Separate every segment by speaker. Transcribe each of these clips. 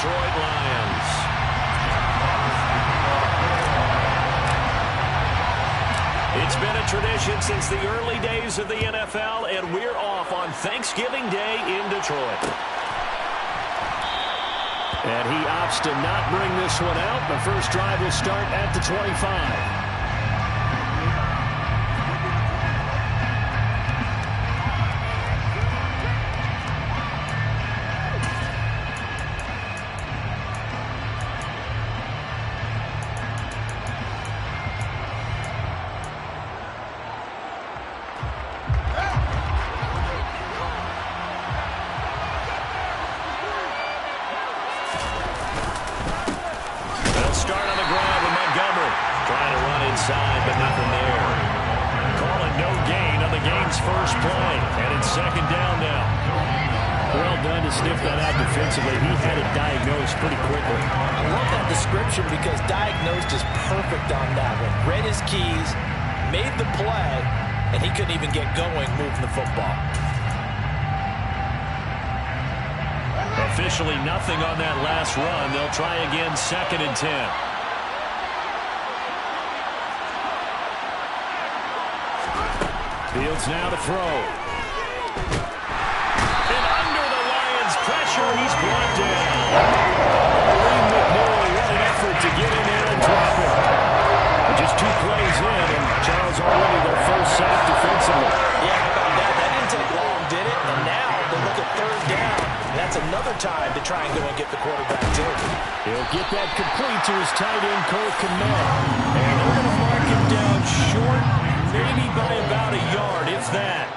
Speaker 1: Detroit Lions. It's been a tradition since the early days of the NFL, and we're off on Thanksgiving Day in Detroit. And he opts to not bring this one out. The first drive will start at the 25.
Speaker 2: Because diagnosed is perfect on that one. Read his keys, made the play, and he couldn't even get going moving the football.
Speaker 1: Officially nothing on that last run. They'll try again, 2nd and 10. Fields now to throw. And under the Lions' pressure, he's brought down. To get in there and drop it. Just 2 plays in, and Charles already their first sack defensively.
Speaker 2: Yeah, how about that? That didn't take long, did it? And now they look at 3rd down. And that's another time to try and go and get the quarterback, too.
Speaker 1: He'll get that complete to his tight end, Cole Kmet. And they're going to mark him down short, maybe by about a yard, if that.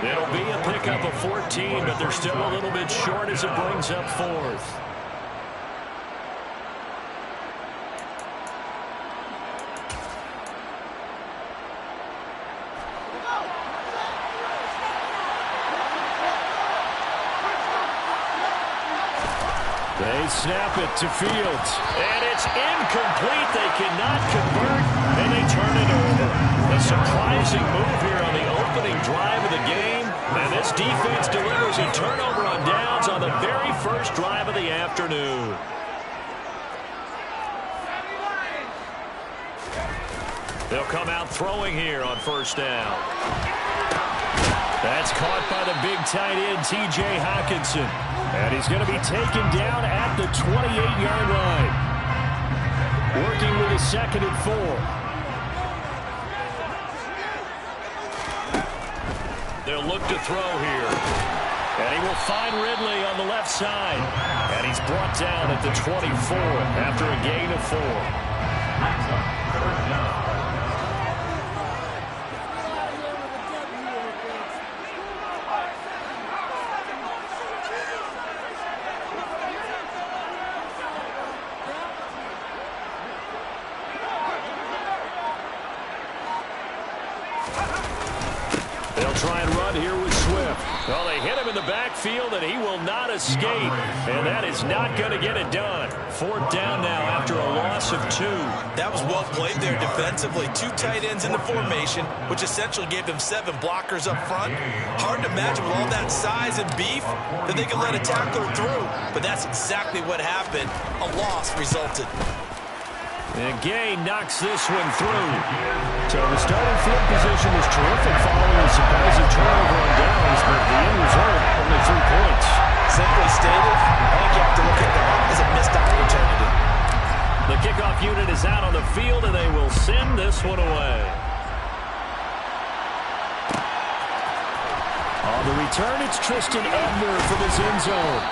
Speaker 1: It'll be a pickup of 14, but they're still a little bit short as it brings up 4th. They snap it to Fields. And it's incomplete. They cannot convert, and they turn it over. A surprising move here on the opening drive of the game. And this defense delivers a turnover on downs on the very first drive of the afternoon. They'll come out throwing here on 1st down. That's caught by the big tight end, T.J. Hockenson. And he's going to be taken down at the 28-yard line. Working with a 2nd and 4. They'll look to throw here. And he will find Ridley on the left side. And he's brought down at the 24 after a gain of 4. Try and run here with Swift. Well, they hit him in the backfield, and he will not escape. And that is not going to get it done. 4th down now after a loss of 2.
Speaker 2: That was well played there defensively. 2 tight ends in the formation, which essentially gave them 7 blockers up front. Hard to imagine with all that size and beef that they could let a tackler through. But that's exactly what happened. A loss resulted.
Speaker 1: And Gay knocks this one through. So the starting field position was terrific following a surprising turnover on downs, but the end result, only 3 points.
Speaker 2: Simply stated, I think you have to look at that as a missed opportunity.
Speaker 1: The kickoff unit is out on the field, and they will send this one away. On the return, it's Tristan Ebner from his end zone.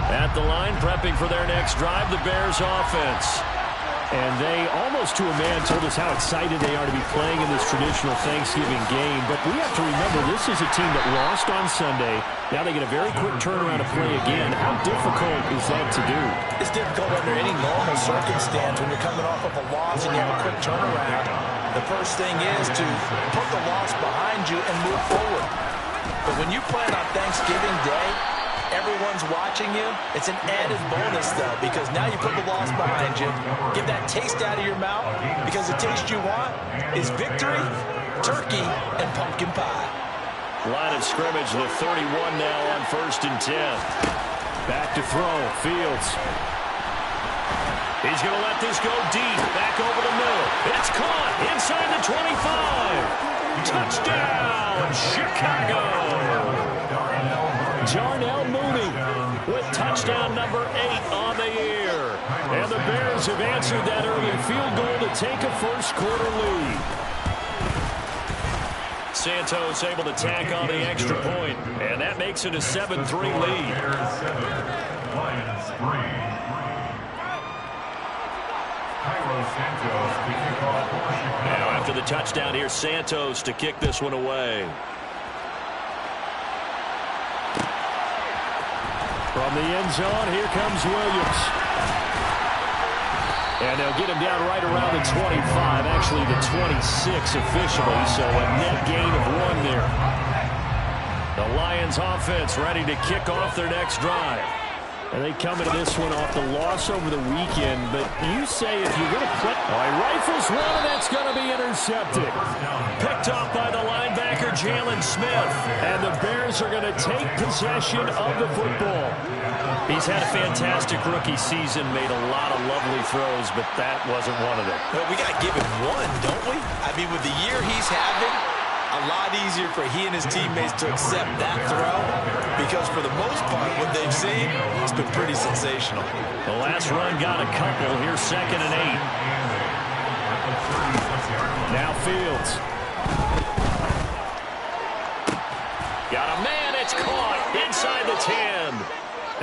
Speaker 1: At the line, prepping for their next drive, the Bears offense. And they, almost to a man, told us how excited they are to be playing in this traditional Thanksgiving game. But we have to remember, this is a team that lost on Sunday. Now they get a very quick turnaround to play again. How difficult is that to do?
Speaker 2: It's difficult under any normal circumstance when you're coming off of a loss and you have a quick turnaround. The first thing is to put the loss behind you and move forward. But when you play on Thanksgiving Day, everyone's watching you, it's an added bonus, though, because now you put the loss behind you. Get that taste out of your mouth, because the taste you want is victory, turkey, and pumpkin pie.
Speaker 1: Line of scrimmage, the 31 now on 1st and 10. Back to throw, Fields. He's going to let this go deep, back over the middle. It's caught inside the 25. Touchdown, Chicago. Darnell Mooney with touchdown number 8 on the year. And the Bears have answered that early field goal to take a first-quarter lead. Santos able to tack on the extra point, and that makes it a 7-3 lead. Now after the touchdown, here's Santos to kick this one away. From the end zone, here comes Williams. And they'll get him down right around the 25, actually the 26 officially, so a net gain of 1 there. The Lions offense ready to kick off their next drive. And they come into this one off the loss over the weekend, but you say if you're going to play... All right, rifles one, and that's going to be intercepted. Picked off by the linebacker, Jalen Smith. And the Bears are going to take possession of the football. He's had a fantastic rookie season, made a lot of lovely throws, but that wasn't one of them.
Speaker 2: Well, we got to give him one, don't we? I mean, with the year he's having, a lot easier for he and his teammates to accept that throw, because for the most part, what they've seen, it's been pretty sensational.
Speaker 1: The last run got a couple. Here's 2nd and 8. Now Fields. Got a man. It's caught inside the 10.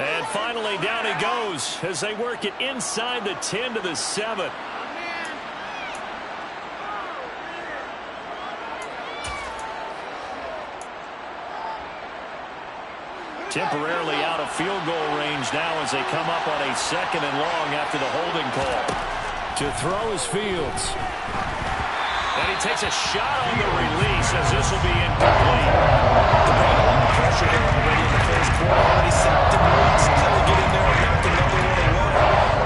Speaker 1: And finally, down he goes as they work it inside the 10 to the 7. Temporarily out of field goal range now as they come up on a 2nd and long after the holding call. To throw is Fields. And he takes a shot on the release as this will be incomplete.
Speaker 2: The ball under pressure there already in the first quarter. Already sacked him once. Had to get in there and knock another one away.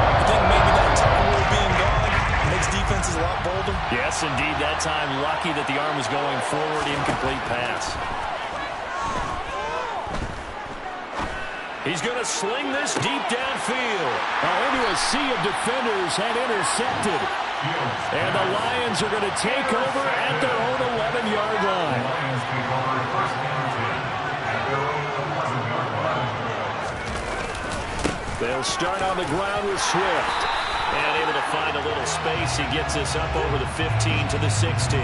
Speaker 2: I think maybe that time rule being gone makes defenses a lot bolder.
Speaker 1: Yes, indeed. That time lucky that the arm was going forward. Incomplete pass. He's going to sling this deep downfield. Into a sea of defenders and intercepted. And the Lions are going to take over at their own 11-yard line. They'll start on the ground with Swift. And able to find a little space. He gets this up over the 15 to the 16.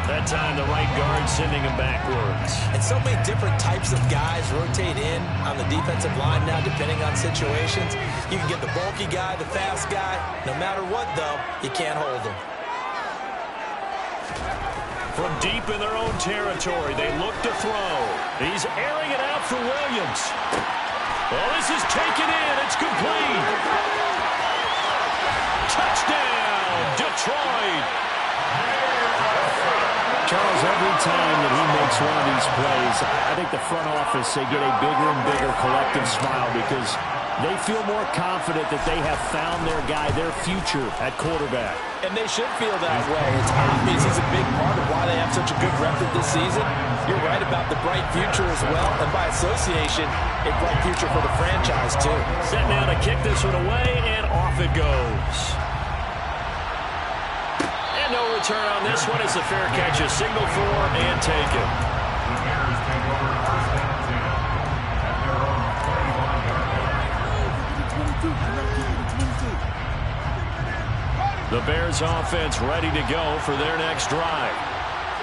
Speaker 1: That time the right guard sending him backwards.
Speaker 2: And so many different types of guys rotate in on the defensive line now, depending on situations. You can get the bulky guy, the fast guy. No matter what, though, you can't hold them.
Speaker 1: From deep in their own territory, they look to throw. He's airing it out for Williams. Well, this is taken in. It's complete. Touchdown, Detroit. Charles, every time that he makes one of these plays, I think the front office, they get a bigger and bigger collective smile because they feel more confident that they have found their guy, their future at quarterback.
Speaker 2: And they should feel that way. It's obvious he's a big part of why they have such a good record this season. You're right about the bright future as well, and by association, a bright future for the franchise, too.
Speaker 1: Set now to kick this one away, and off it goes. No return on this one. It's a fair catch, a signal for and taken. The Bears offense ready to go for their next drive.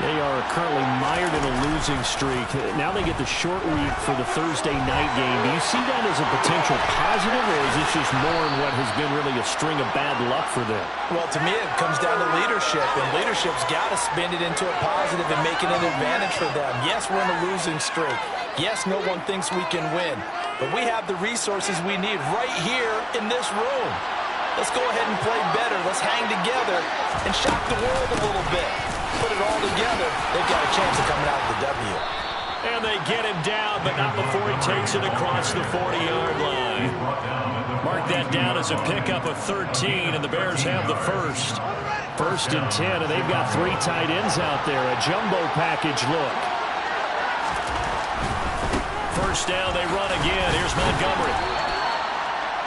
Speaker 1: They are currently mired in a losing streak. Now they get the short week for the Thursday night game. Do you see that as a potential positive, or is this just more in what has been really a string of bad luck for them?
Speaker 2: Well, to me, it comes down to leadership, and leadership's got to spin it into a positive and make it an advantage for them. Yes, we're in a losing streak. Yes, no one thinks we can win, but we have the resources we need right here in this room. Let's go ahead and play better. Let's hang together and shock the world a little bit. Put it all together, they've got a chance of coming out with the W.
Speaker 1: And they get him down, but not before he takes it across the 40-yard line. Mark that down as a pickup of 13, and the Bears have the first. First and 10, and they've got 3 tight ends out there. A jumbo package look. First down, they run again. Here's Montgomery.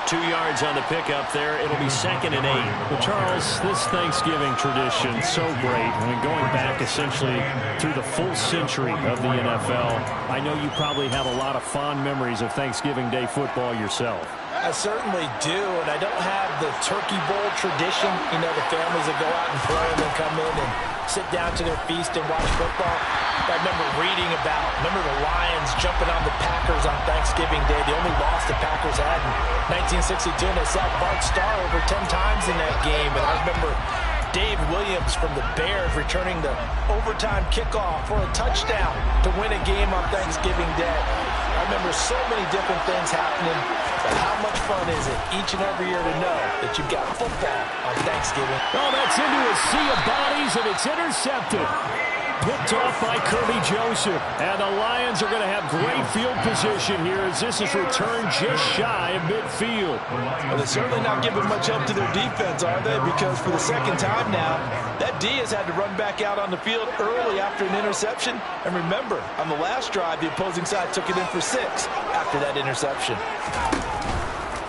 Speaker 1: 2 yards on the pickup there. It'll be 2nd and 8. Well, Charles, this Thanksgiving tradition, so great. I mean, going back essentially through the full century of the NFL, I know you probably have a lot of fond memories of Thanksgiving Day football yourself.
Speaker 3: I certainly do, and I don't have the Turkey Bowl tradition. You know, the families that go out and play and then come in and sit down to their feast and watch football. I remember reading remember the Lions jumping on the Packers on Thanksgiving Day. The only loss the Packers had in 1962, and they sacked Bart Starr over 10 times in that game. And I remember Dave Williams from the Bears returning the overtime kickoff for a touchdown to win a game on Thanksgiving Day. I remember so many different things happening, but how much fun is it each and every year to know that you've got football on Thanksgiving?
Speaker 1: Oh, that's into a sea of bodies, and it's intercepted. Picked off by Kirby Joseph. And the Lions are going to have great field position here as this is returned just shy of midfield.
Speaker 3: Well, they're certainly not giving much help to their defense, are they? Because for the second time now, that D has had to run back out on the field early after an interception. And remember, on the last drive, the opposing side took it in for 6 after that interception.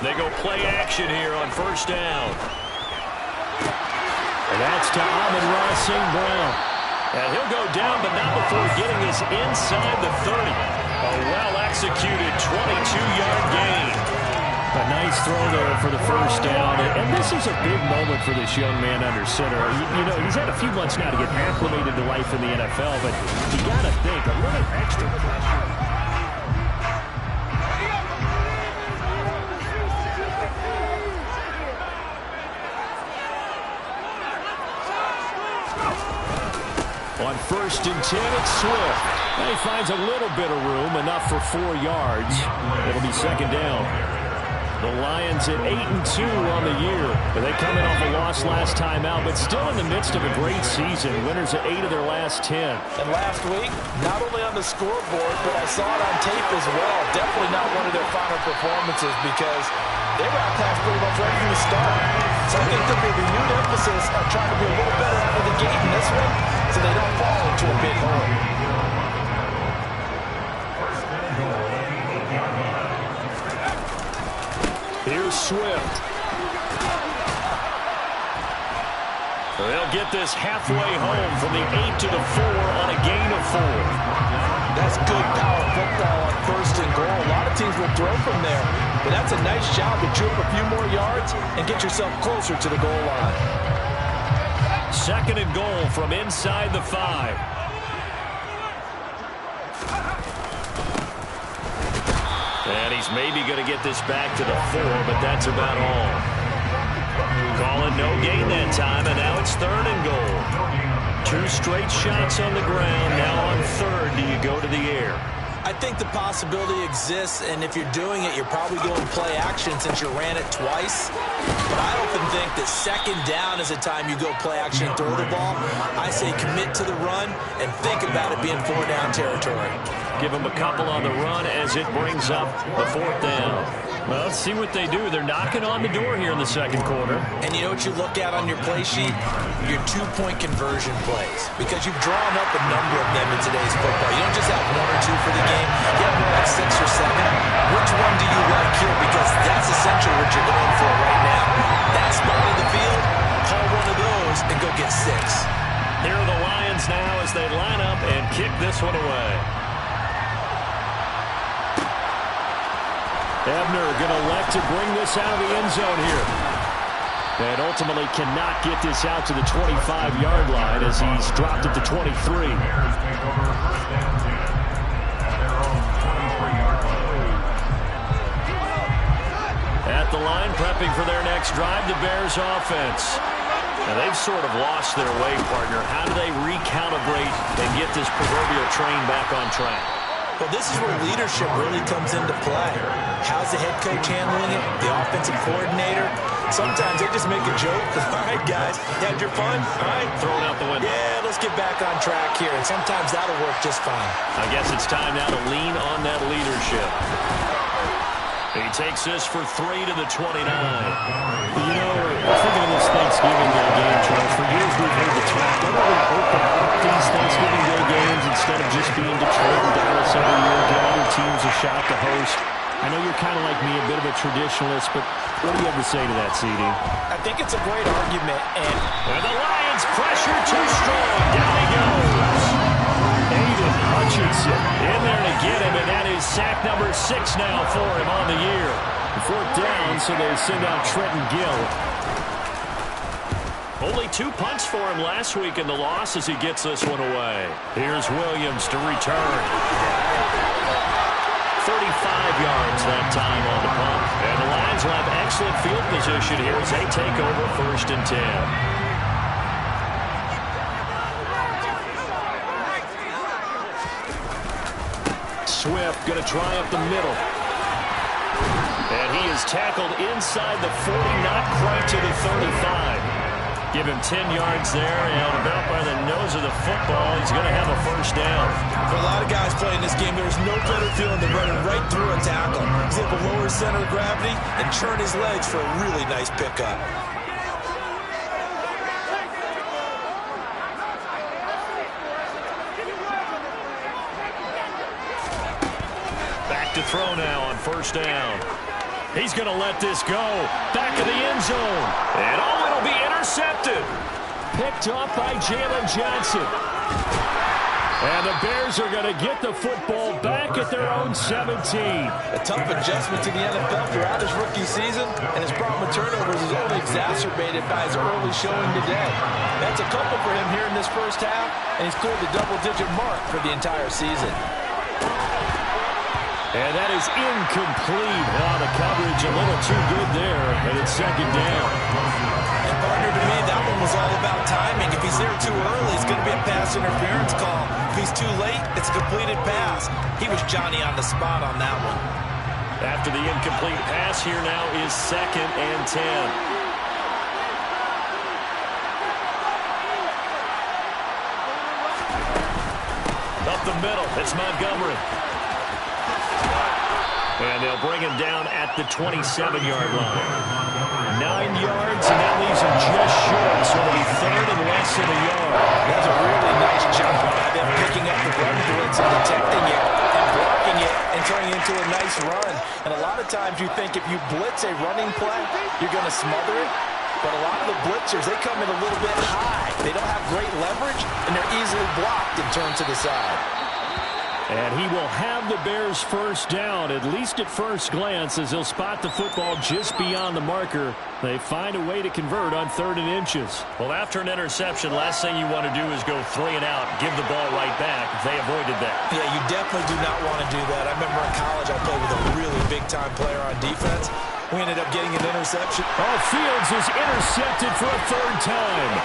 Speaker 1: They go play action here on first down. And that's to Amon-Ra St. Brown. And he'll go down, but not before getting us inside the 30. A well-executed 22-yard gain. A nice throw there for the first down. And this is a big moment for this young man under center. You know, he's had a few months now to get acclimated to life in the NFL, but you got to think a little extra pressure. On first and 10, it's Swift. And he finds a little bit of room, enough for 4 yards. It'll be second down. The Lions at 8-2 on the year. But they come in off a loss last time out, but still in the midst of a great season. Winners of 8 of their last 10.
Speaker 3: And last week, not only on the scoreboard, but I saw it on tape as well. Definitely not one of their final performances because they were outclassed pretty much right from the start. So I think there'll be a renewed emphasis on trying to be a little better out of the gate in this one so they don't fall into a big hole.
Speaker 1: Here's Swift. They'll get this halfway home from the 8 to the 4 on a gain of 4.
Speaker 3: That's good power football on first and goal. A lot of teams will throw from there, but that's a nice job to chew up a few more yards and get yourself closer to the goal line.
Speaker 1: Second and goal from inside the 5. And he's maybe going to get this back to the 4, but that's about all. Calling no gain that time, and now it's third and goal. 2 straight shots on the ground. Now on third, do you go to the air?
Speaker 3: I think the possibility exists, and if you're doing it, you're probably going play action since you ran it twice. But I often think that second down is a time you go play action and throw the ball. I say commit to the run and think about it being 4-down territory.
Speaker 1: Give them a couple on the run as it brings up the 4th down. Well, let's see what they do. They're knocking on the door here in the second quarter.
Speaker 3: And you know what you look at on your play sheet? Your 2-point conversion plays. Because you've drawn up a number of them in today's football. You don't just have 1 or 2 for the game. You have like 6 or 7. Which one do you like here? Because that's essentially what you're going for right now. That spot of the field, call one of those and go get 6.
Speaker 1: Here are the Lions now as they line up and kick this one away. Ebner going to elect to bring this out of the end zone here. And ultimately cannot get this out to the 25-yard line as he's dropped it to 23. At the line, prepping for their next drive, the Bears offense. Now they've sort of lost their way, partner. How do they recalibrate and get this proverbial train back on track?
Speaker 3: Well, this is where leadership really comes into play. How's the head coach handling it? The offensive coordinator? Sometimes they just make a joke
Speaker 2: All right, guys. You had your fun? All right.
Speaker 1: Throw it out the window.
Speaker 3: Yeah, let's get back on track here, and sometimes that'll work just fine.
Speaker 1: I guess it's time now to lean on that leadership. He takes this for 3 to the 29.
Speaker 4: You know, thinking of this Thanksgiving Day game, Charles, for years we've heard the talk, why don't we open up these Thanksgiving Day games instead of just being Detroit and Dallas every year, give other teams a shot to host? I know you're kind of like me, a bit of a traditionalist, but what do you have to say to that, CD?
Speaker 3: I think it's a great argument, and
Speaker 1: the Lions pressure too strong. Down he goes. Aiden Hutchinson in there to get him, and that is sack number 6 now for him on the year.
Speaker 4: 4th down, so they send out Trenton Gill.
Speaker 1: Only 2 punts for him last week in the loss as he gets this one away. Here's Williams to return. 35 yards that time on the punt. And the Lions will have excellent field position here as they take over 1st and 10. Swift going to try up the middle. And he is tackled inside the 40, not quite to the 35. Give him 10 yards there, and about by the nose of the football, he's going to have a 1st down.
Speaker 2: For a lot of guys playing this game, there's no better feeling than running right through a tackle. He's able to lower his center of gravity and churn his legs for a really nice pickup.
Speaker 1: Back to throw now on 1st down. He's going to let this go. Back of the end zone. And it'll be intercepted. Picked off by Jalen Johnson. And the Bears are going to get the football back at their own 17.
Speaker 3: a tough adjustment to the NFL throughout his rookie season, and his problem with turnovers is only exacerbated by his early showing today. That's a couple for him here in this 1st half, and he's cleared the double-digit mark for the entire season.
Speaker 1: And that is incomplete. Oh, the coverage a little too good there, and it's 2nd down.
Speaker 2: And partner, to me, that one was all about timing. If he's there too early, it's going to be a pass interference call. If he's too late, it's a completed pass. He was Johnny on the spot on that one.
Speaker 1: After the incomplete pass, here now is 2nd and 10. Up the middle, it's Montgomery. And they'll bring him down at the 27-yard line. 9 yards, and that leaves him just short. So it'll be 3rd and less than a yard.
Speaker 3: That's a really nice job by them picking up the run blitz and detecting it and blocking it and turning it into a nice run. And a lot of times you think if you blitz a running play, you're going to smother it. But a lot of the blitzers, they come in a little bit high. They don't have great leverage, and they're easily blocked and turned to the side.
Speaker 1: And he will have the Bears' 1st down, at least at first glance, as they'll spot the football just beyond the marker. They find a way to convert on 3rd and inches. Well, after an interception, last thing you want to do is go 3 and out, give the ball right back. They avoided that.
Speaker 2: Yeah, you definitely do not want to do that. I remember in college I played with a really big-time player on defense. We ended up getting an interception.
Speaker 1: Oh, Fields is intercepted for a 3rd time.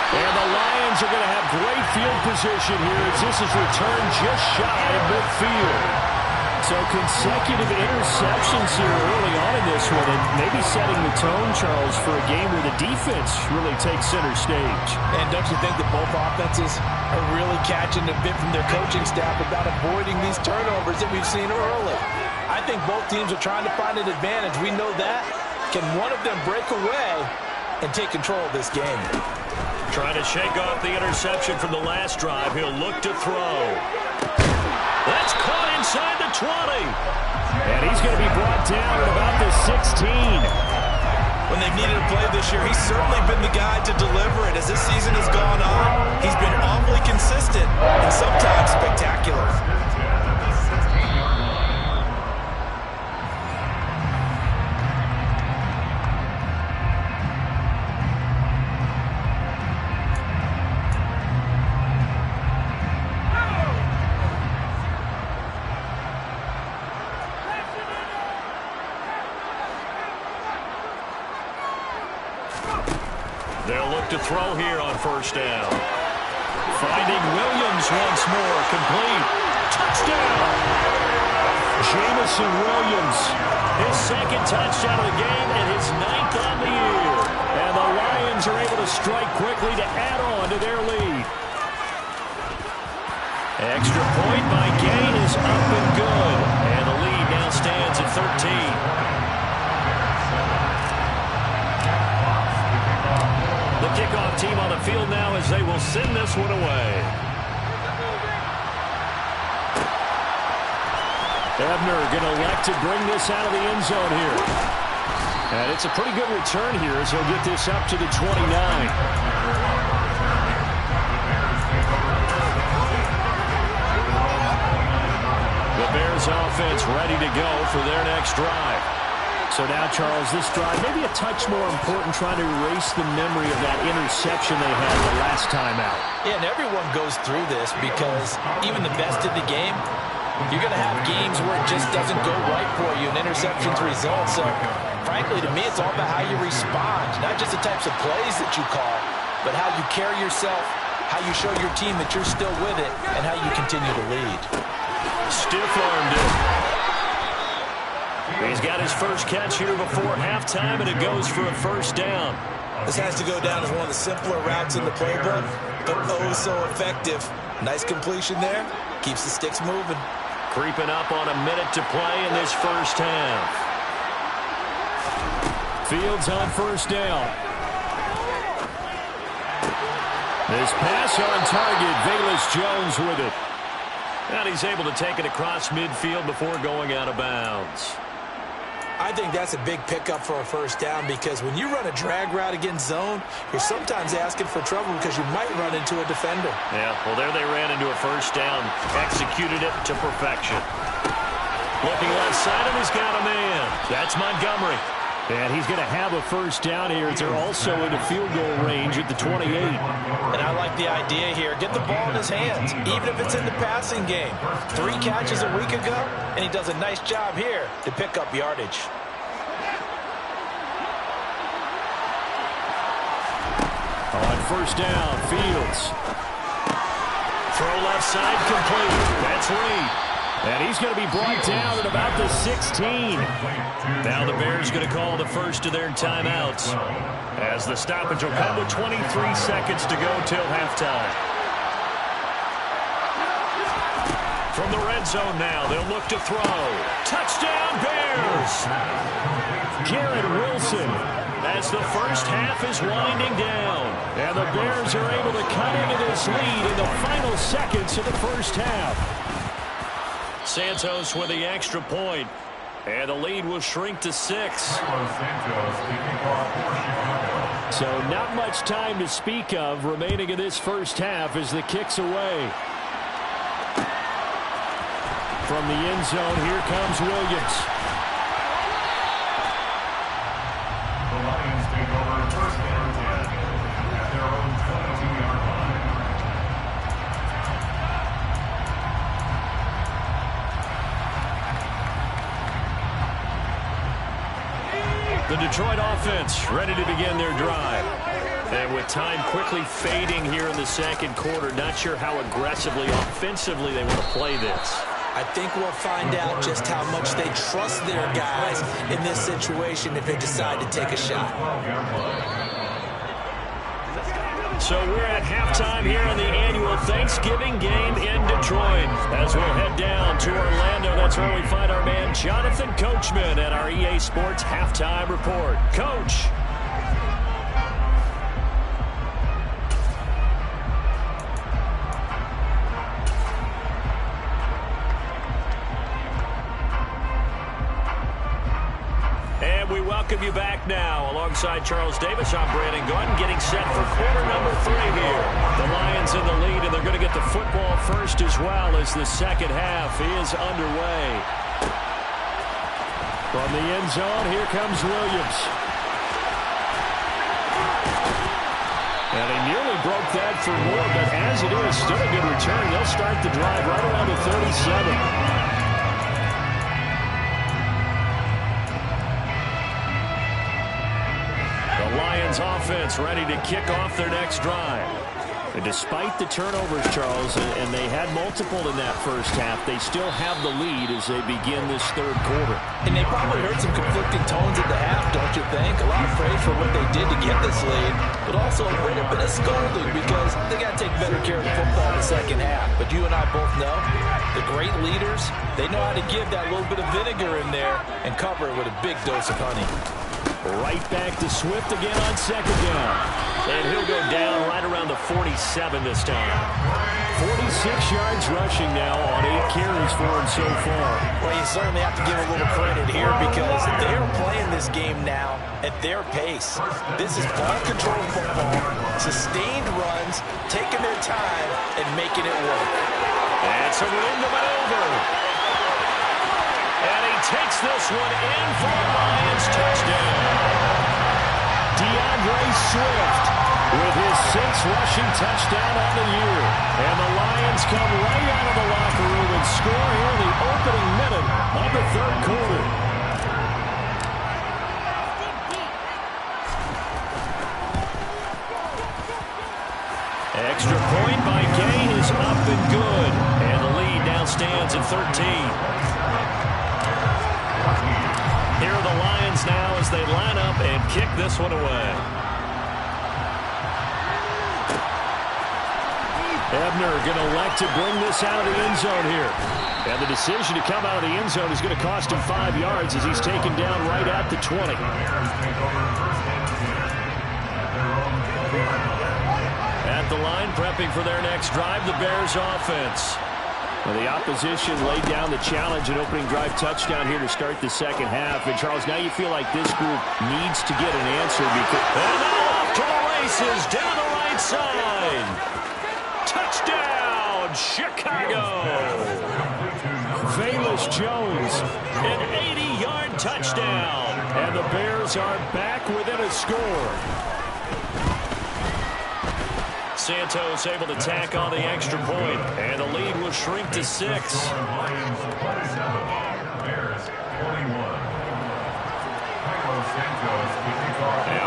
Speaker 1: And the Lions are going to have great field position here as this is returned just shy of midfield. So consecutive interceptions here early on in this one, and maybe setting the tone, Charles, for a game where the defense really takes center stage.
Speaker 3: And don't you think that both offenses are really catching a bit from their coaching staff about avoiding these turnovers that we've seen early? I think both teams are trying to find an advantage. We know that. Can one of them break away and take control of this game?
Speaker 1: Trying to shake off the interception from the last drive. He'll look to throw. That's caught inside the 20. And he's going to be brought down at about the 16.
Speaker 2: When they've needed a play this year, he's certainly been the guy to deliver it. As this season has gone on, he's been awfully consistent and sometimes spectacular.
Speaker 1: They'll look to throw here on 1st down. Finding Williams once more, complete. Touchdown! Jamison Williams, his 2nd touchdown of the game and his 9th quickly to add on to their lead. Extra point by Gain is up and good. And the lead now stands at 13. The kickoff team on the field now as they will send this one away. Ebner going to elect to bring this out of the end zone here. And it's a pretty good return here as he'll get this up to the 29. The Bears offense ready to go for their next drive. So now, Charles, this drive maybe a touch more important, trying to erase the memory of that interception they had the last time out.
Speaker 3: Yeah, and everyone goes through this because even the best of the game, you're going to have games where it just doesn't go right for you and interceptions result. So, frankly, to me, it's all about how you respond, not just the types of plays that you call, but how you carry yourself, how you show your team that you're still with it, and how you continue to lead.
Speaker 1: Stiff-armed it. He's got his first catch here before halftime, and it goes for a first down.
Speaker 2: This has to go down as one of the simpler routes in the playbook, but oh so effective. Nice completion there. Keeps the sticks moving.
Speaker 1: Creeping up on a minute to play in this first half. Fields on first down. This pass on target. Velus Jones with it. And he's able to take it across midfield before going out of bounds.
Speaker 2: I think that's a big pickup for a first down because when you run a drag route against zone, you're sometimes asking for trouble because you might run into a defender.
Speaker 1: Yeah, well, there they ran into a first down. Executed it to perfection. Looking left side, and he's got a man. That's Montgomery. And he's going to have a first down here as they're also into field goal range at the 28.
Speaker 3: And I like the idea here. Get the ball in his hands, even if it's in the passing game. 3 catches a week ago, and he does a nice job here to pick up yardage.
Speaker 1: On first down, Fields. Throw left side complete. That's Reed. And he's going to be brought down at about the 16. Now the Bears going to call the first of their timeouts as the stoppage will come with 23 seconds to go till halftime. From the red zone now, they'll look to throw. Touchdown, Bears! Garrett Wilson as the first half is winding down. And the Bears are able to cut into this lead in the final seconds of the first half. Santos with the extra point, and the lead will shrink to 6. So not much time to speak of remaining in this first half as the kick's away. From the end zone, here comes Williams.
Speaker 5: The Lions take over first and 10 at their own 22-yard line.
Speaker 1: The Detroit offense ready to begin their drive. And with time quickly fading here in the second quarter, not sure how aggressively, offensively they want to play this.
Speaker 2: I think we'll find out just how much they trust their guys in this situation if they decide to take a shot.
Speaker 1: So we're at halftime here in the annual Thanksgiving game in Detroit. As we'll head down to Orlando, that's where we find our man Jonathan Coachman at our EA Sports Halftime Report. Coach. We welcome you back now. Alongside Charles Davis, I'm Brandon Gunn, getting set for quarter number 3 here. The Lions in the lead, and they're going to get the football first as well as the second half is underway. From the end zone, here comes Williams. And he nearly broke that for more, but as it is, still a good return. They'll start the drive right around the 37. Lions offense ready to kick off their next drive. And despite the turnovers, Charles, and they had multiple in that first half, they still have the lead as they begin this third quarter.
Speaker 3: And they probably heard some conflicting tones at the half, don't you think? A lot of praise for what they did to get this lead, but also a bit of scolding because they got to take better care of the football in the second half. But you and I both know the great leaders, they know how to give that little bit of vinegar in there and cover it with a big dose of honey.
Speaker 1: Right back to Swift again on second down. And he'll go down right around the 47 this time. 46 yards rushing now on 8 carries for him so far.
Speaker 3: Well, you certainly have to give a little credit here because they're playing this game now at their pace. This is ball control football, sustained runs, taking their time, and making it work.
Speaker 1: That's a room to maneuver. And he takes this one in for the Lions touchdown. DeAndre Swift with his 6th rushing touchdown on the year. And the Lions come right out of the locker room and score here in the opening minute of the third quarter. Extra point by Gain is up and good. And the lead now stands at 13. Here are the Lions now as they line up and kick this one away. Ebner going to elect to bring this out of the end zone here. And the decision to come out of the end zone is going to cost him 5 yards as he's taken down right at the 20. At the line, prepping for their next drive, the Bears offense. Well, the opposition laid down the challenge, an opening drive touchdown here to start the second half. And, Charles, now you feel like this group needs to get an answer because... And now off to the races down the right side. Touchdown, Chicago. Velus Jones, an 80-yard touchdown. And the Bears are back within a score. Santos able to tack on the extra point, and the lead will shrink to 6. Now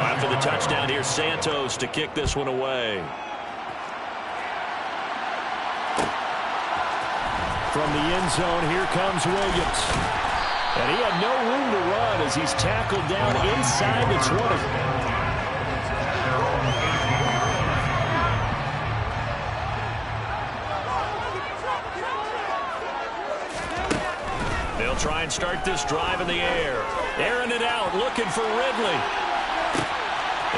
Speaker 1: after the touchdown, here's Santos to kick this one away. From the end zone, here comes Williams. And he had no room to run as he's tackled down inside the 20. They'll try and start this drive in the air. Airing it out, looking for Ridley.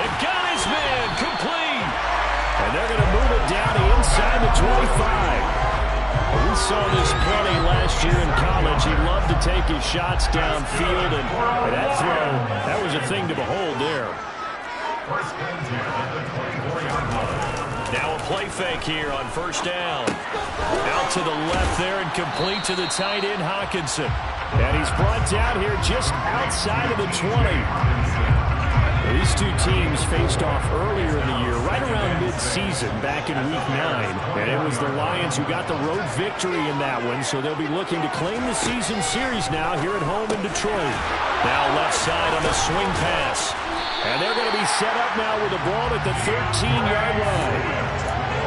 Speaker 1: It got his man, complete. And they're going to move it down inside the 25. We saw this plenty last year in college. He loved to take his shots downfield, and that throw, that was a thing to behold there. Now a play fake here on first down. Out to the left there and complete to the tight end, Hawkinson. And he's brought down here just outside of the 20. These two teams faced off earlier in the year, right around mid-season, back in Week 9. And it was the Lions who got the road victory in that one, so they'll be looking to claim the season series now here at home in Detroit. Now left side on the swing pass. And they're going to be set up now with the ball at the 13-yard line.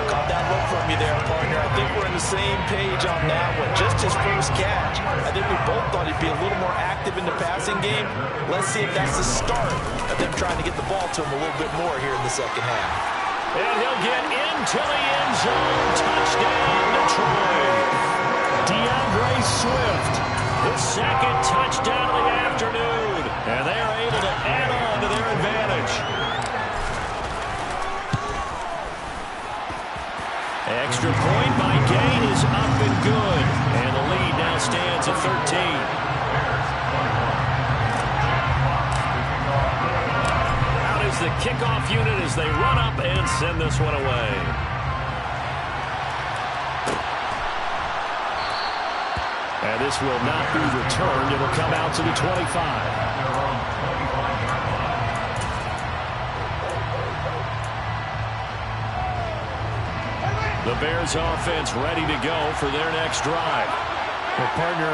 Speaker 3: Caught that look from you there, partner. I think we're on the same page on that one. Just his first catch. I think we both thought he'd be a little more active in the passing game. Let's see if that's the start of them trying to get the ball to him a little bit more here in the second half.
Speaker 1: And he'll get into the end zone. Touchdown, Detroit. DeAndre Swift, the second touchdown of the afternoon. And they are able to add on to their advantage. Extra point by Gain is up and good. And the lead now stands at 13. Out is the kickoff unit as they run up and send this one away. And this will not be returned. It will come out to the 25. The Bears offense ready to go for their next drive. Well, partner,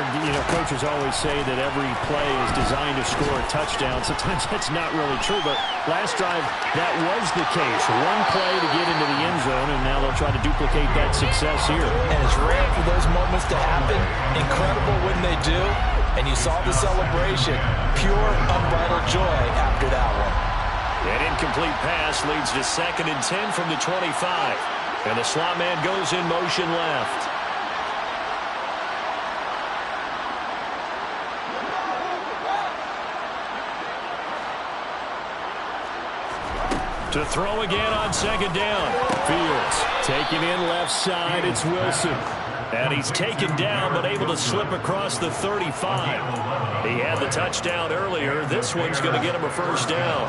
Speaker 1: coaches always say that every play is designed to score a touchdown. Sometimes that's not really true, but last drive, that was the case. One play to get into the end zone, and now they'll try to duplicate that success here.
Speaker 3: And it's rare for those moments to happen. Incredible when they do. And you saw the celebration. Pure, unbridled joy after that one.
Speaker 1: An incomplete pass leads to 2nd and 10 from the 25. And the slot man goes in motion left. To throw again on 2nd down. Fields taking in left side. It's Wilson. And he's taken down but able to slip across the 35. He had the touchdown earlier. This one's going to get him a 1st down.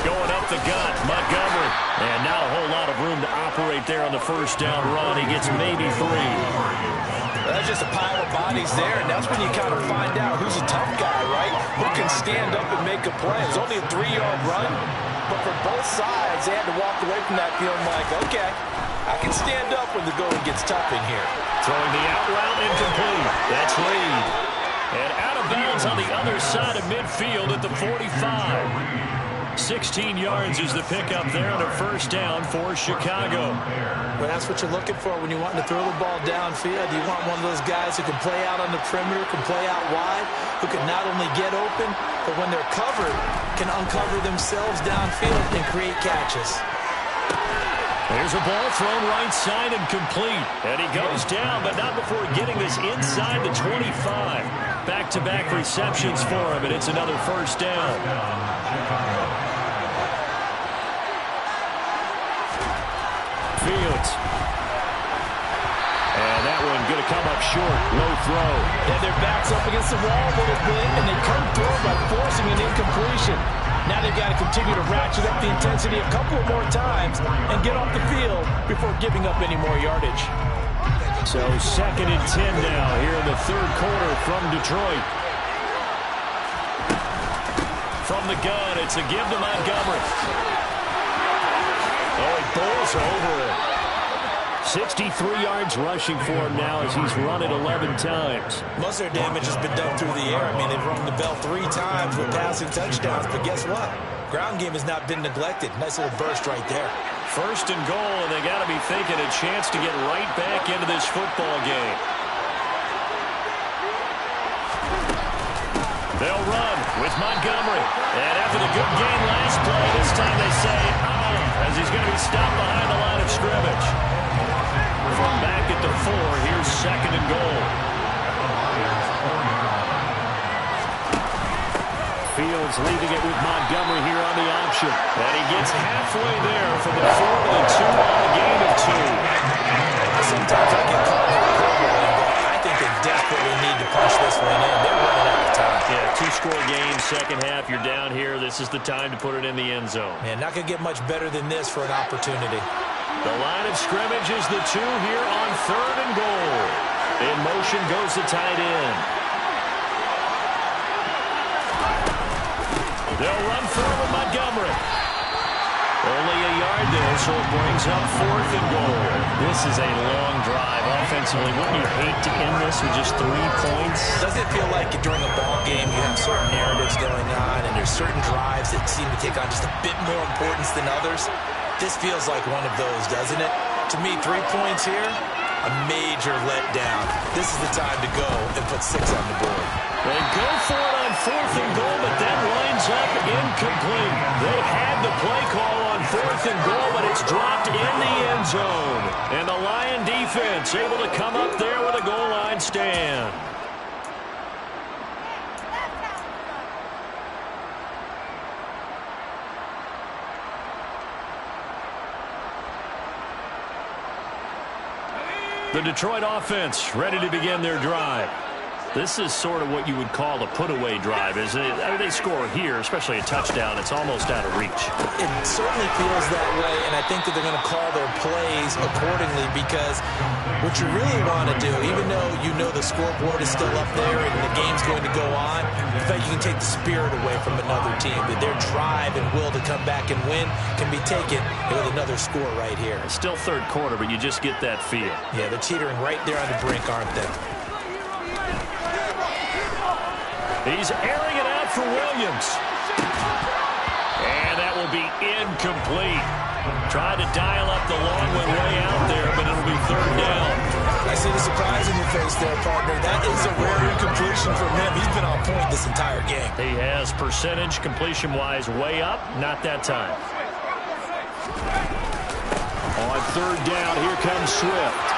Speaker 1: Going up the gut, Montgomery. And now a whole lot of room to operate there on the 1st down run. He gets maybe 3.
Speaker 3: That's just a pile of bodies there, and that's when you kind of find out who's a tough guy, right? Who can stand up and make a play. It's only a 3-yard run, but for both sides, they had to walk away from that feeling like, okay, I can stand up when the going gets tough in here.
Speaker 1: Throwing the out route incomplete. That's Reed. And out of bounds on the other side of midfield at the 45. 16 yards is the pickup there on a 1st down for Chicago.
Speaker 3: Well, that's what you're looking for when you're wanting to throw the ball downfield. You want one of those guys who can play out on the perimeter, can play out wide, who can not only get open, but when they're covered, can uncover themselves downfield and create catches.
Speaker 1: There's a ball thrown right side and complete. And he goes down, but not before getting this inside the 25. Back-to-back receptions for him, and it's another 1st down. Fields. And that one going to come up short. Low throw.
Speaker 3: Yeah, their back's up against the wall a little bit, and they come through by forcing an incompletion. Now they've got to continue to ratchet up the intensity a couple more times and get off the field before giving up any more yardage.
Speaker 1: So 2nd and 10 now here in the 3rd quarter from Detroit. From the gun, it's a give to Montgomery. Oh, he bowls over it. 63 yards rushing for him now as he's run it 11 times.
Speaker 3: Most of their damage has been done through the air. I mean, they've rung the bell 3 times with passing touchdowns, but guess what? Ground game has not been neglected. Nice little burst right there.
Speaker 1: 1st and goal, and they got to be thinking a chance to get right back into this football game. They'll run with Montgomery. And after the good game last play, this time they say, as he's going to be stopped behind the line of scrimmage. From back at the 4, here's 2nd and goal. Fields leaving it with Montgomery here on the option. And he gets halfway there for the 4th and 2 on a gain of 2.
Speaker 3: Sometimes I get caught in but I think they desperately need to punch this one in. They're running out of time.
Speaker 1: Yeah, 2-score game, 2nd half. You're down here. This is the time to put it in the end zone.
Speaker 3: Man, not going to get much better than this for an opportunity.
Speaker 1: The line of scrimmage is the 2 here on 3rd and goal. In motion goes the tight end. They'll run forward with Montgomery. Only a yard there, so it brings up 4th and goal. This is a long drive offensively. Wouldn't you hate to end this with just 3 points?
Speaker 3: Doesn't it feel like during a ball game you have certain narratives going on and there's certain drives that seem to take on just a bit more importance than others? This feels like one of those, doesn't it? To me, 3 points here, a major letdown. This is the time to go and put 6 on the board.
Speaker 1: They go for it on 4th and goal, but that winds up incomplete. They had the play call on 4th and goal, but it's dropped in the end zone. And the Lion defense able to come up there with a goal line stand. The Detroit offense ready to begin their drive. This is sort of what you would call a put-away drive, isn't it? I mean, they score here, especially a touchdown. It's almost out of reach.
Speaker 3: It certainly feels that way, and I think that they're going to call their plays accordingly because what you really want to do, even though you know the scoreboard is still up there and the game's going to go on, in fact, you can take the spirit away from another team. That their drive and will to come back and win can be taken with another score right here.
Speaker 1: It's still third quarter, but you just get that feel.
Speaker 3: Yeah, they're teetering right there on the brink, aren't they?
Speaker 1: He's airing it out for Williams. And that will be incomplete. Tried to dial up the long one way out there, but it'll be third down.
Speaker 3: I see the surprise in your face there, partner. That is a rare incompletion from him. He's been on point this entire game.
Speaker 1: He has percentage completion-wise way up. Not that time. On third down, here comes Swift.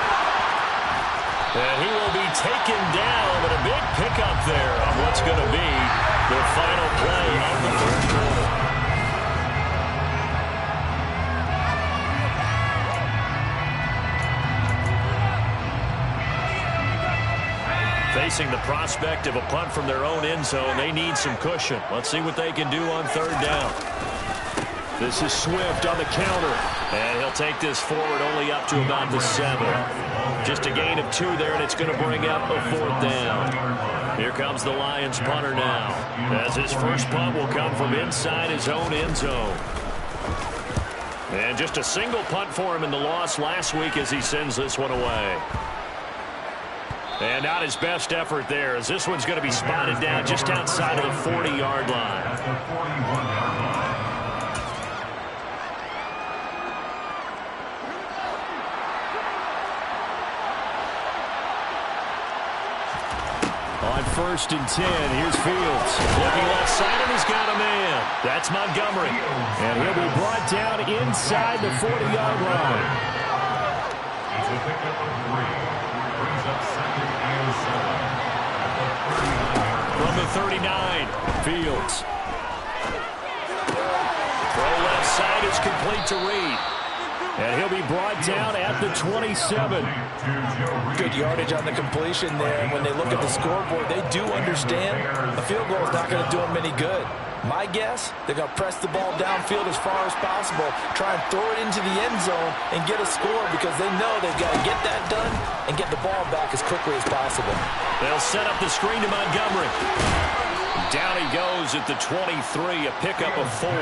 Speaker 1: And he will be taken down, but a big pickup there on what's going to be the final play of the third quarter. Facing the prospect of a punt from their own end zone, they need some cushion. Let's see what they can do on third down. This is Swift on the counter. And he'll take this forward only up to about the 7. Just a gain of 2 there, and it's going to bring up a fourth down. Here comes the Lions punter now, as his first punt will come from inside his own end zone. And just a single punt for him in the loss last week as he sends this one away. And not his best effort there, as this one's going to be spotted down just outside of the 40-yard line. On 1st and 10, here's Fields. Looking left side, and he's got a man. That's Montgomery. And he'll be brought down inside the 40-yard line.
Speaker 5: It's a pickup of 3. Brings up 2nd and 7.
Speaker 1: From the 39, Fields. Throw left side is complete to Reed. And he'll be brought down at the 27.
Speaker 3: Good yardage on the completion there. And when they look at the scoreboard, they do understand a field goal is not going to do them any good. My guess, they're going to press the ball downfield as far as possible, try and throw it into the end zone and get a score because they know they've got to get that done and get the ball back as quickly as possible.
Speaker 1: They'll set up the screen to Montgomery. Down he goes at the 23, a pickup of 4.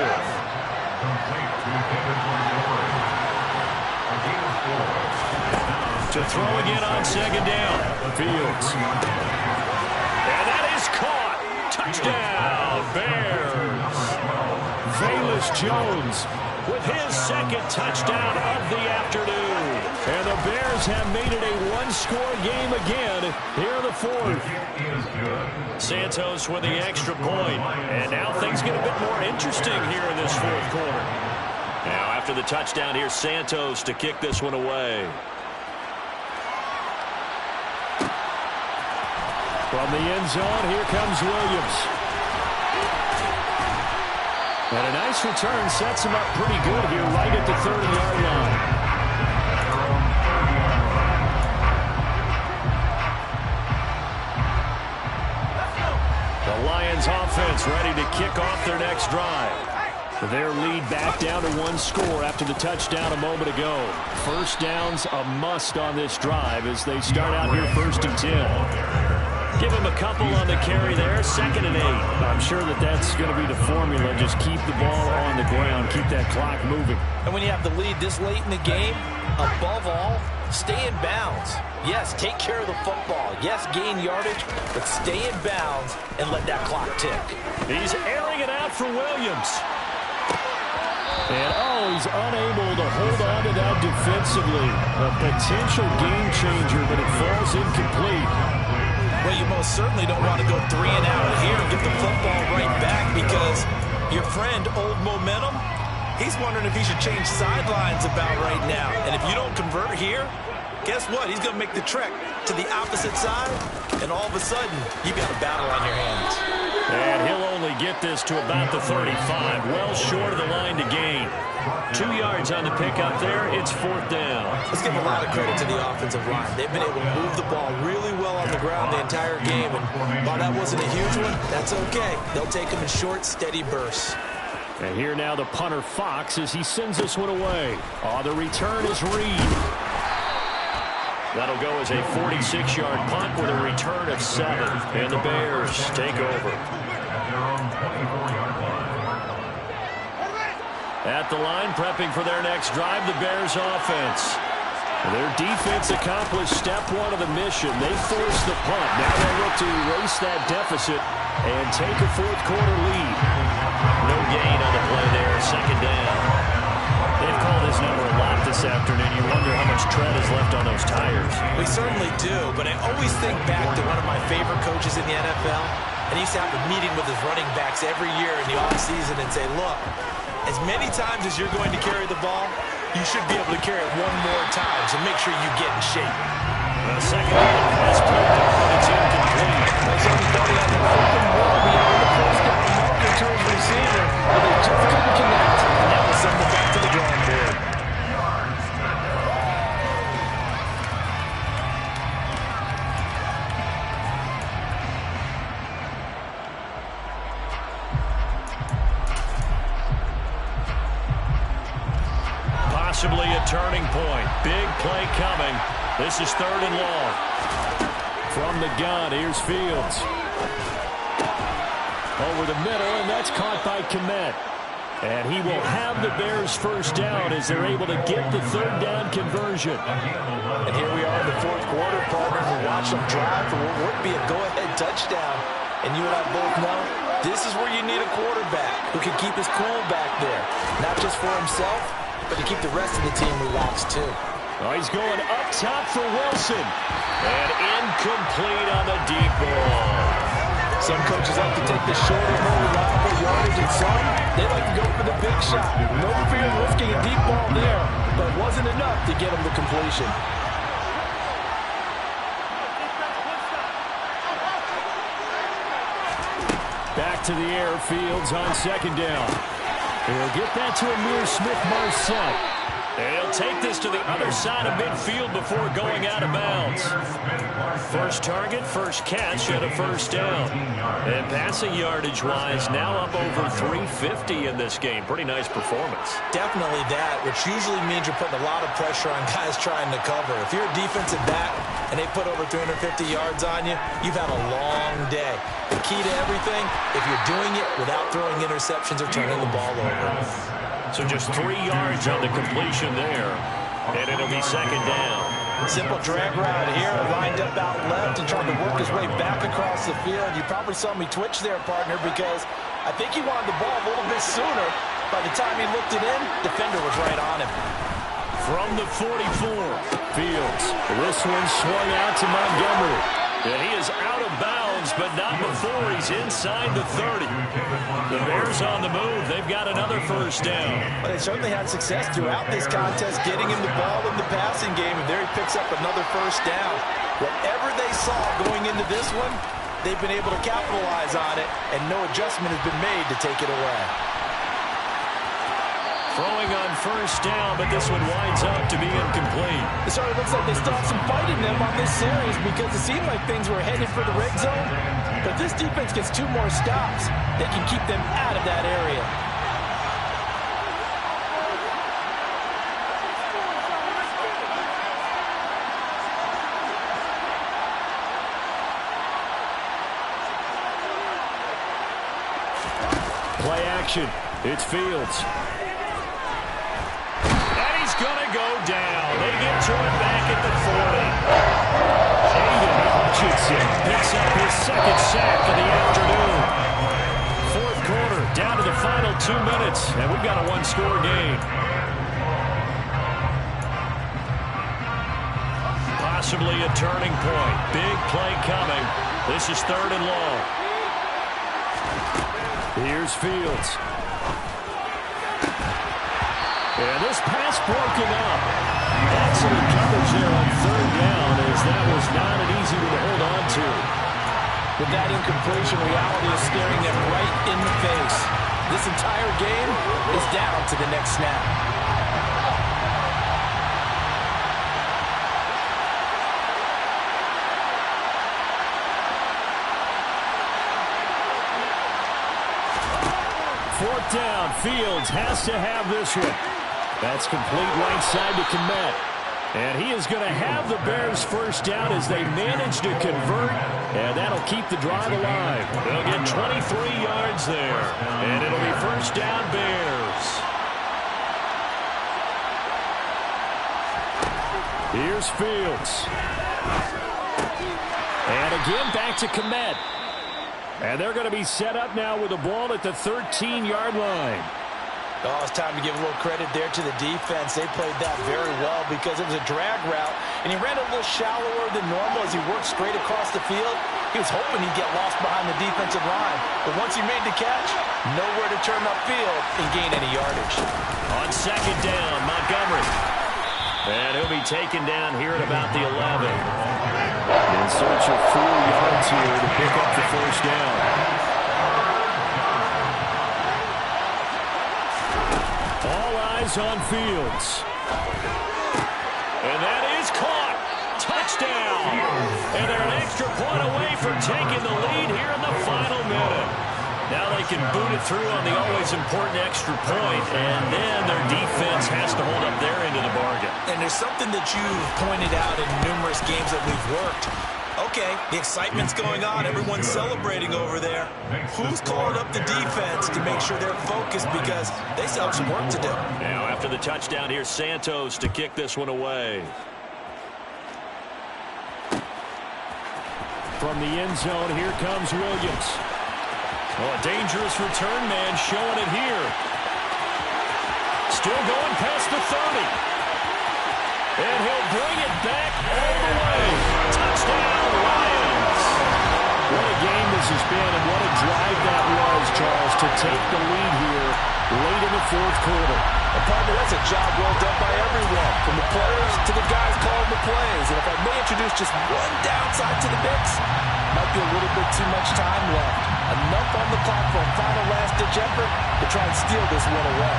Speaker 1: To throw again on 2nd down. Fields. And that is caught. Touchdown, Bears. Velus Jones with his 2nd touchdown of the afternoon. And the Bears have made it a one-score game again here in the 4th. Santos with the extra point. And now things get a bit more interesting here in this 4th quarter. Now after the touchdown, here's Santos to kick this one away. From the end zone, here comes Williams. And a nice return sets him up pretty good here right at the 30-yard line. The Lions offense ready to kick off their next drive. Their lead back down to 1 score after the touchdown a moment ago. First down's a must on this drive as they start out here 1st and 10. Give him a couple on the carry there, 2nd and 8. I'm sure that's going to be the formula. Just keep the ball on the ground, keep that clock moving.
Speaker 3: And when you have the lead this late in the game, above all, stay in bounds. Yes, take care of the football. Yes, gain yardage, but stay in bounds and let that clock tick.
Speaker 1: He's airing it out for Williams. And, he's unable to hold on to that defensively. A potential game changer, but it falls incomplete.
Speaker 3: Well, you most certainly don't want to go 3 and out here and get the football right back because your friend, Old Momentum, he's wondering if he should change sidelines about right now. And if you don't convert here, guess what? He's going to make the trek to the opposite side, and all of a sudden, you've got a battle on your hands.
Speaker 1: And he'll only get this to about the 35, well short of the line to gain. 2 yards on the pickup there. It's 4th down.
Speaker 3: Let's give a lot of credit to the offensive line. They've been able to move the ball really well on the ground the entire game. And while that wasn't a huge one, that's okay. They'll take them in short, steady bursts.
Speaker 1: And here now the punter, Fox, as he sends this one away. The return is Reed. That'll go as a 46-yard punt with a return of 7. And the Bears take over. At the line, prepping for their next drive, the Bears offense. Their defense accomplished step 1 of the mission. They forced the punt. Now they look to erase that deficit and take a fourth-quarter lead. No gain on the play there, second down. They've called this number a lot this afternoon. You wonder how much tread is left on those tires.
Speaker 3: We certainly do, but I always think back to one of my favorite coaches in the NFL, and he used to have a meeting with his running backs every year in the offseason and say, look, as many times as you're going to carry the ball, you should be able to carry it one more time, so make sure you get in shape.
Speaker 1: The second down pass picked up, but it's incomplete.
Speaker 3: That's everybody on the open wall. We have the first down marker to his receiver, but they just couldn't connect. And that was something back to the drawing board.
Speaker 1: Possibly a turning point. Big play coming. This is 3rd and long. From the gun, here's Fields. Over the middle, and that's caught by Kmet. And he will have the Bears first down as they're able to get the 3rd down conversion.
Speaker 3: And here we are in the 4th quarter, partner. We watch them drive for what would be a go-ahead touchdown. And you and I both know this is where you need a quarterback who can keep his cool back there. Not just for himself, but to keep the rest of the team relaxed, too.
Speaker 1: Oh, he's going up top for Wilson. And incomplete on the deep ball.
Speaker 3: Some coaches like to take the shorter, more reliable yardage, and some, they like to go for the big shot. No fear of risking a deep ball there, but it wasn't enough to get him the completion.
Speaker 1: Back to the air, Fields on 2nd down. He'll get that to Amir Smith-Marset. And he'll take this to the other side of midfield before going out of bounds. First target, first catch, and a first down. And passing yardage-wise, now up over 350 in this game. Pretty nice performance.
Speaker 3: Definitely that, which usually means you're putting a lot of pressure on guys trying to cover. If you're a defensive back and they put over 350 yards on you, you've had a long day. The key to everything, if you're doing it without throwing interceptions or turning the ball over.
Speaker 1: So just 3 yards on the completion there, and it'll be 2nd down.
Speaker 3: Simple drag route here, lined up out left and trying to work his way back across the field. You probably saw me twitch there, partner, because I think he wanted the ball a little bit sooner. By the time he looked it in, defender was right on him.
Speaker 1: From the 44, Fields. This one swung out to Montgomery. And he is out of bounds, but not before he's inside the 30. The Bears on the move. They've got another first down.
Speaker 3: Well, they certainly had success throughout this contest, getting him the ball in the passing game, and there he picks up another first down. Whatever they saw going into this one, they've been able to capitalize on it, and no adjustment has been made to take it away.
Speaker 1: Throwing on first down, but this one winds up to be incomplete.
Speaker 3: It sort of looks like they still have some fight in them on this series because it seemed like things were headed for the red zone. But this defense gets 2 more stops. They can keep them out of that area.
Speaker 1: Play action. It's Fields. Gonna go down. They get to it back at the 40. Aiden Hutchinson picks up his 2nd sack of the afternoon. 4th quarter, down to the final 2 minutes, and we've got a 1-score game. Possibly a turning point. Big play coming. This is 3rd and long. Here's Fields. And this pass broken up. Excellent coverage there on 3rd down, as that was not an easy one to hold on to.
Speaker 3: With that incompletion, reality is staring them right in the face. This entire game is down to the next snap.
Speaker 1: 4th down. Fields has to have this one. That's complete right side to Kmet. And he is going to have the Bears first down as they manage to convert, and that'll keep the drive alive. They'll get 23 yards there, and it'll be first down Bears. Here's Fields. And again back to Kmet. And they're going to be set up now with the ball at the 13-yard line.
Speaker 3: Oh, it's time to give a little credit there to the defense. They played that very well because it was a drag route, and he ran a little shallower than normal as he worked straight across the field. He was hoping he'd get lost behind the defensive line, but once he made the catch, nowhere to turn upfield and gain any yardage.
Speaker 1: On 2nd down, Montgomery. And he'll be taken down here at about the 11. In search of 4 yards here to pick up the first down. On Fields. And that is caught. Touchdown. And they're an extra point away from taking the lead here in the final minute. Now they can boot it through on the always important extra point, and then their defense has to hold up their end of the bargain.
Speaker 3: And there's something that you've pointed out in numerous games that we've worked. Okay, the excitement's going on. Everyone's celebrating over there. Who's calling up the defense to make sure they're focused because they still have some work to do?
Speaker 1: Now after the touchdown, here's Santos to kick this one away. From the end zone, here comes Williams. Oh, a dangerous return man showing it here. Still going past the 30. And he'll bring it back all the way. Touchdown, Lions. What a game this has been, and what a drive that was, Charles, to take the lead here late in the 4th quarter.
Speaker 3: And partner, that's a job well done by everyone, from the players to the guys calling the plays. And if I may introduce just one downside to the mix, might be a little bit too much time left. Enough on the clock for a final last-ditch effort to try and steal this one away.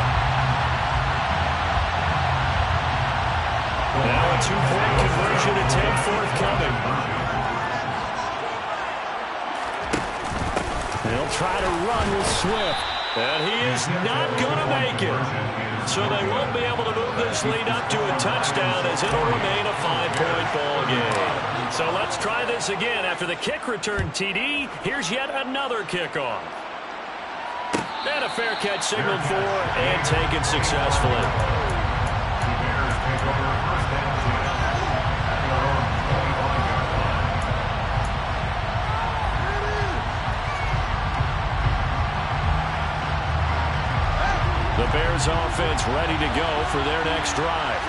Speaker 1: Now a 2-point conversion attempt forthcoming. They'll try to run with Swift. And he is not going to make it. So they won't be able to move this lead up to a touchdown as it'll remain a 5-point ball game. So let's try this again. After the kick return TD, here's yet another kickoff. And a fair catch signaled for and taken successfully. The Bears offense ready to go for their next drive.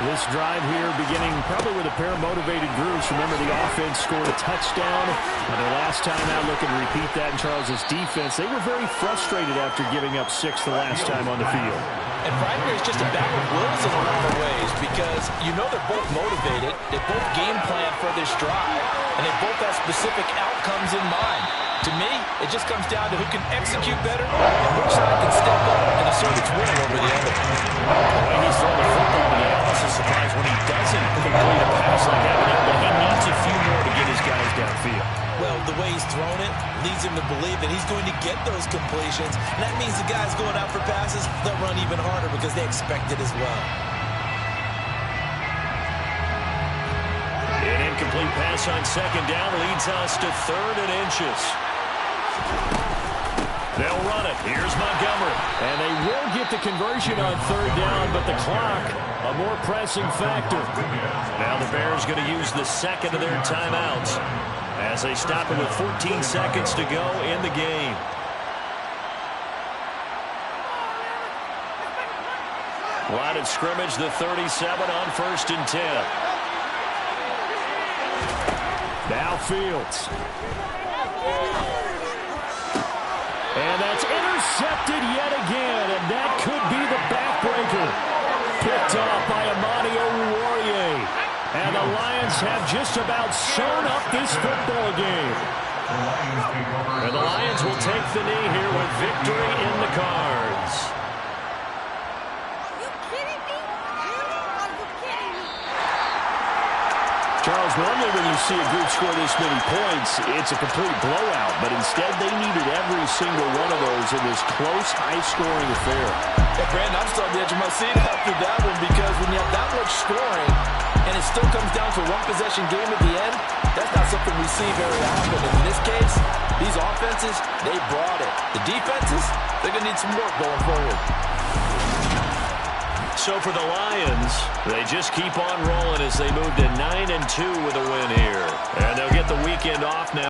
Speaker 1: This drive here beginning probably with a pair of motivated groups. Remember, the offense scored a touchdown on their last time out, looking to repeat that in Charles's defense. They were very frustrated after giving up 6 the last time on the field.
Speaker 3: And frankly, it's just a battle of wills in a lot of ways because you know they're both motivated, they both game plan for this drive, and they both have specific outcomes in mind. To me, it just comes down to who can execute better and which side can step up and assert its will over the other.
Speaker 1: The way he's throwing the football, the analysis surprised when he doesn't complete a pass like that, but he needs a few more to get his guys downfield.
Speaker 3: Well, the way he's thrown it leads him to believe that he's going to get those completions, and that means the guys going out for passes, they'll run even harder because they expect it as well.
Speaker 1: An incomplete pass on 2nd down leads us to 3rd and inches. They'll run it. Here's Montgomery. And they will get the conversion on 3rd down, but the clock, a more pressing factor. Now the Bears going to use the 2nd of their timeouts as they stop it with 14 seconds to go in the game. Line of scrimmage, the 37 on 1st and 10. Now Fields. And that's intercepted yet again, and that could be the backbreaker. Picked off by Amani Oruwariye. And the Lions have just about sewn up this football game. And the Lions will take the knee here with victory in the cards. Charles, normally when you see a group score this many points, it's a complete blowout. But instead, they needed every single one of those in this close, high-scoring affair.
Speaker 3: Yeah, Brandon, I'm still on the edge of my seat after that one because when you have that much scoring and it still comes down to one-possession game at the end, that's not something we see very often. And in this case, these offenses, they brought it. The defenses, they're going to need some work going forward.
Speaker 1: So for the Lions, they just keep on rolling as they move to 9-2 with a win here. And they'll get the weekend off now.